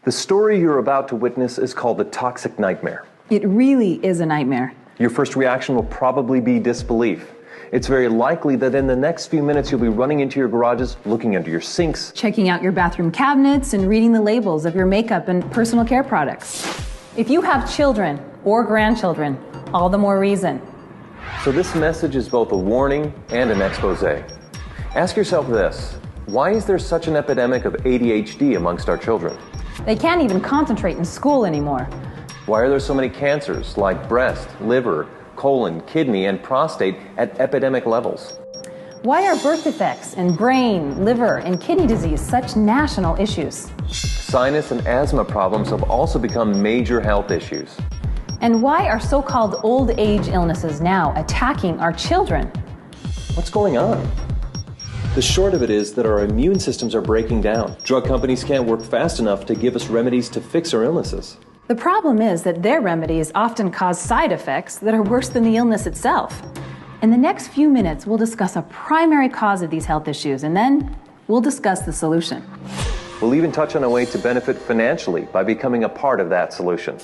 The story you're about to witness is called the toxic nightmare. It really is a nightmare. Your first reaction will probably be disbelief. It's very likely that in the next few minutes you'll be running into your garages, looking under your sinks, checking out your bathroom cabinets, and reading the labels of your makeup and personal care products. If you have children or grandchildren, all the more reason. So this message is both a warning and an expose. Ask yourself this: why is there such an epidemic of ADHD amongst our children? They can't even concentrate in school anymore. Why are there so many cancers like breast, liver, colon, kidney, and prostate at epidemic levels? Why are birth defects and brain, liver, and kidney disease such national issues? Sinus and asthma problems have also become major health issues. And why are so-called old age illnesses now attacking our children? What's going on? The short of it is that our immune systems are breaking down. Drug companies can't work fast enough to give us remedies to fix our illnesses. The problem is that their remedies often cause side effects that are worse than the illness itself. In the next few minutes, we'll discuss a primary cause of these health issues, and then we'll discuss the solution. We'll even touch on a way to benefit financially by becoming a part of that solution.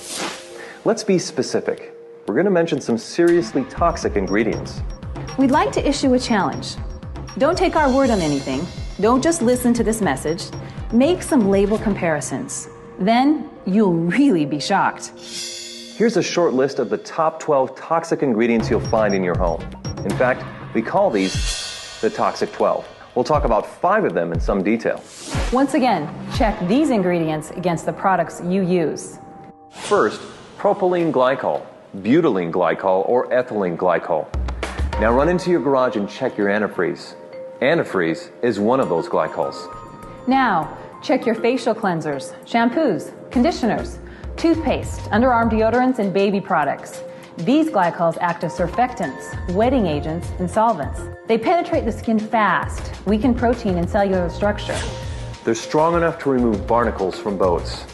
Let's be specific. We're going to mention some seriously toxic ingredients. We'd like to issue a challenge. Don't take our word on anything. Don't just listen to this message. Make some label comparisons. Then you'll really be shocked. Here's a short list of the top 12 toxic ingredients you'll find in your home. In fact, we call these the Toxic 12. We'll talk about 5 of them in some detail. Once again, check these ingredients against the products you use. First, propylene glycol, butylene glycol, or ethylene glycol. Now run into your garage and check your antifreeze. Antifreeze is one of those glycols. Now, check your facial cleansers, shampoos, conditioners, toothpaste, underarm deodorants, and baby products. These glycols act as surfactants, wetting agents, and solvents. They penetrate the skin fast, weaken protein and cellular structure. They're strong enough to remove barnacles from boats.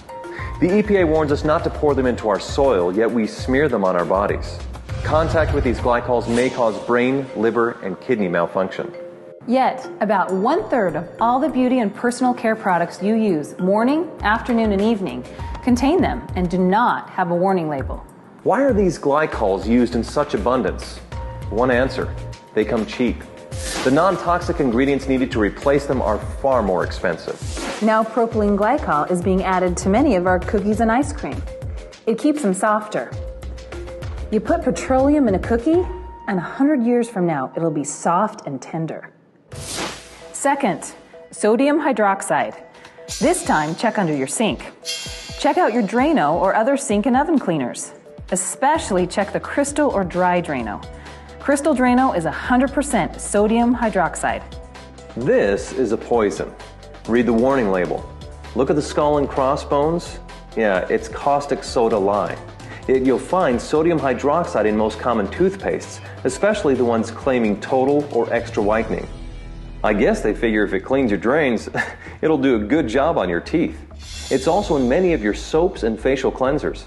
The EPA warns us not to pour them into our soil, yet we smear them on our bodies. Contact with these glycols may cause brain, liver, and kidney malfunction. Yet, about 1/3 of all the beauty and personal care products you use morning, afternoon, and evening contain them and do not have a warning label. Why are these glycols used in such abundance? One answer: they come cheap. The non-toxic ingredients needed to replace them are far more expensive. Now propylene glycol is being added to many of our cookies and ice cream. It keeps them softer. You put petroleum in a cookie, and 100 years from now, it'll be soft and tender. Second, sodium hydroxide. This time, check under your sink. Check out your Drano or other sink and oven cleaners. Especially check the Crystal or Dry Drano. Crystal Drano is 100% sodium hydroxide. This is a poison. Read the warning label. Look at the skull and crossbones. Yeah, it's caustic soda lye. You'll find sodium hydroxide in most common toothpastes, especially the ones claiming total or extra whitening. I guess they figure if it cleans your drains, it'll do a good job on your teeth. It's also in many of your soaps and facial cleansers.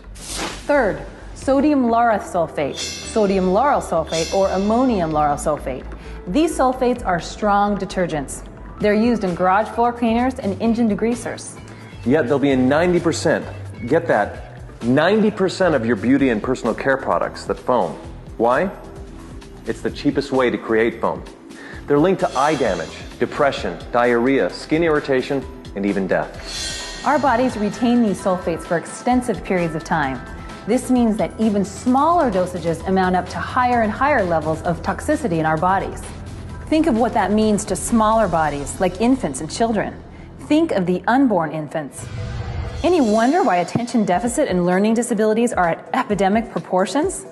Third, sodium lauryl sulfate, sodium lauryl sulfate, or ammonium lauryl sulfate. These sulfates are strong detergents. They're used in garage floor cleaners and engine degreasers. Yet they'll be in 90%, get that, 90% of your beauty and personal care products that foam. Why? It's the cheapest way to create foam. They're linked to eye damage, depression, diarrhea, skin irritation, and even death. Our bodies retain these sulfates for extensive periods of time. This means that even smaller dosages amount up to higher and higher levels of toxicity in our bodies. Think of what that means to smaller bodies, like infants and children. Think of the unborn infants. Any wonder why attention deficit and learning disabilities are at epidemic proportions?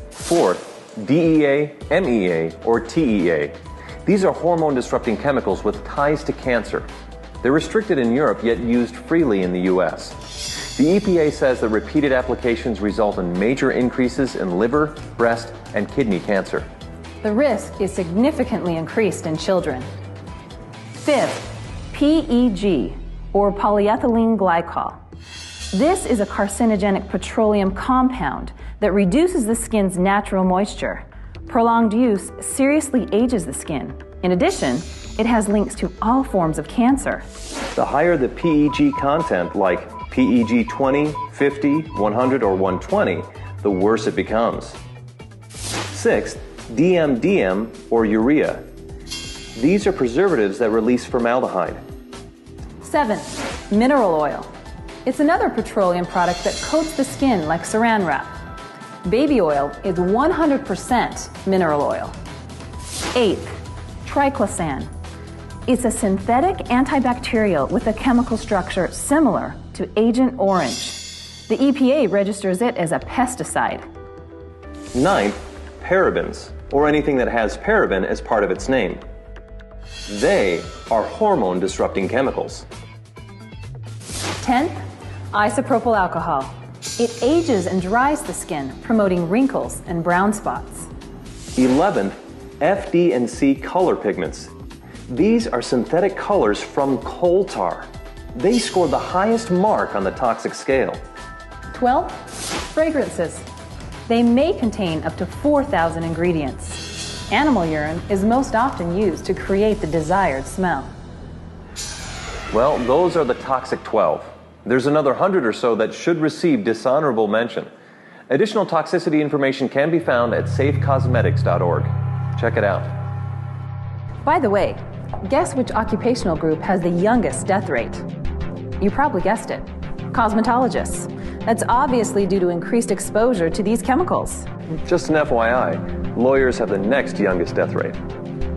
Fourth, DEA, MEA, or TEA. These are hormone-disrupting chemicals with ties to cancer. They're restricted in Europe, yet used freely in the US. The EPA says that repeated applications result in major increases in liver, breast, and kidney cancer. The risk is significantly increased in children. Fifth, PEG, or polyethylene glycol. This is a carcinogenic petroleum compound that reduces the skin's natural moisture. Prolonged use seriously ages the skin. In addition, it has links to all forms of cancer. The higher the PEG content, like PEG 20, 50, 100, or 120, the worse it becomes. Sixth, DMDM or urea. These are preservatives that release formaldehyde. Seventh, mineral oil. It's another petroleum product that coats the skin like saran wrap. Baby oil is 100% mineral oil. Eighth, triclosan. It's a synthetic antibacterial with a chemical structure similar to Agent Orange. The EPA registers it as a pesticide. Ninth, parabens, or anything that has paraben as part of its name. They are hormone-disrupting chemicals. 10th, isopropyl alcohol. It ages and dries the skin, promoting wrinkles and brown spots. 11th, FD and C color pigments. These are synthetic colors from coal tar. They scored the highest mark on the toxic scale. 12th, fragrances. They may contain up to 4,000 ingredients. Animal urine is most often used to create the desired smell. Well, those are the toxic 12. There's another 100 or so that should receive dishonorable mention. Additional toxicity information can be found at safecosmetics.org. Check it out. By the way, guess which occupational group has the youngest death rate? You probably guessed it. Cosmetologists. That's obviously due to increased exposure to these chemicals. Just an FYI, lawyers have the next youngest death rate.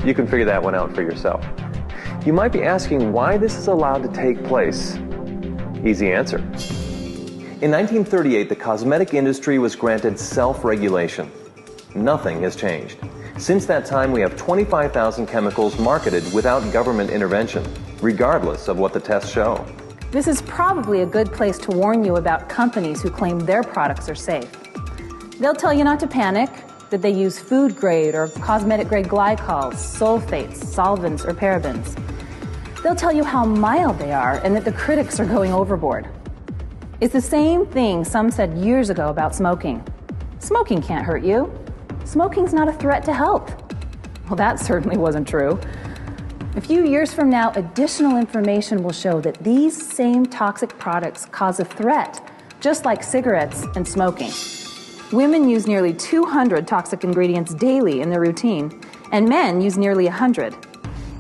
You can figure that one out for yourself. You might be asking why this is allowed to take place. Easy answer. In 1938, the cosmetic industry was granted self-regulation. Nothing has changed. Since that time, we have 25,000 chemicals marketed without government intervention, regardless of what the tests show. This is probably a good place to warn you about companies who claim their products are safe. They'll tell you not to panic, that they use food-grade or cosmetic-grade glycols, sulfates, solvents, or parabens. They'll tell you how mild they are and that the critics are going overboard. It's the same thing some said years ago about smoking. Smoking can't hurt you. Smoking's not a threat to health. Well, that certainly wasn't true. A few years from now, additional information will show that these same toxic products cause a threat, just like cigarettes and smoking. Women use nearly 200 toxic ingredients daily in their routine, and men use nearly 100.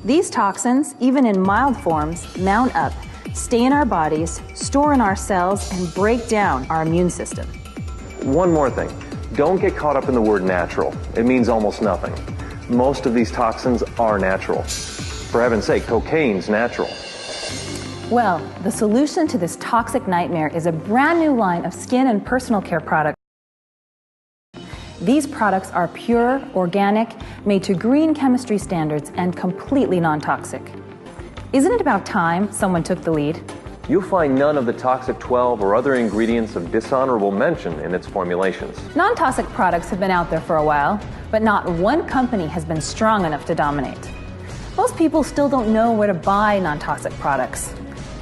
These toxins, even in mild forms, mount up, stay in our bodies, store in our cells, and break down our immune system. One more thing. Don't get caught up in the word natural. It means almost nothing. Most of these toxins are natural. For heaven's sake, cocaine's natural. Well, the solution to this toxic nightmare is a brand new line of skin and personal care products. These products are pure, organic, made to green chemistry standards, and completely non-toxic. Isn't it about time someone took the lead? You'll find none of the toxic 12 or other ingredients of dishonorable mention in its formulations. Non-toxic products have been out there for a while, but not one company has been strong enough to dominate. Most people still don't know where to buy non-toxic products.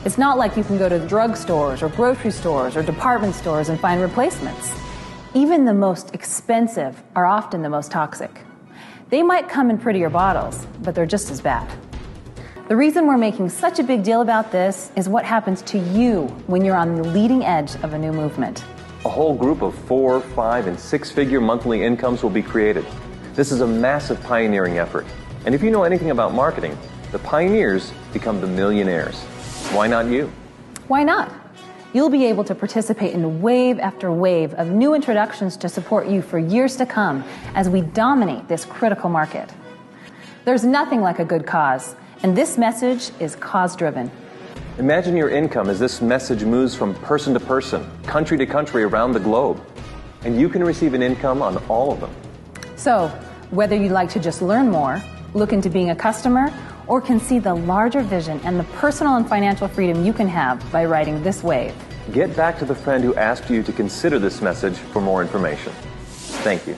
It's not like you can go to drugstores or grocery stores or department stores and find replacements. Even the most expensive are often the most toxic. They might come in prettier bottles, but they're just as bad. The reason we're making such a big deal about this is what happens to you when you're on the leading edge of a new movement. A whole group of 4, 5, and 6-figure monthly incomes will be created. This is a massive pioneering effort. And if you know anything about marketing, the pioneers become the millionaires. Why not you? Why not? You'll be able to participate in wave after wave of new introductions to support you for years to come as we dominate this critical market. There's nothing like a good cause, and this message is cause-driven. Imagine your income as this message moves from person to person, country to country around the globe. And you can receive an income on all of them. So, whether you'd like to just learn more, look into being a customer, or can see the larger vision and the personal and financial freedom you can have by riding this wave. Get back to the friend who asked you to consider this message for more information. Thank you.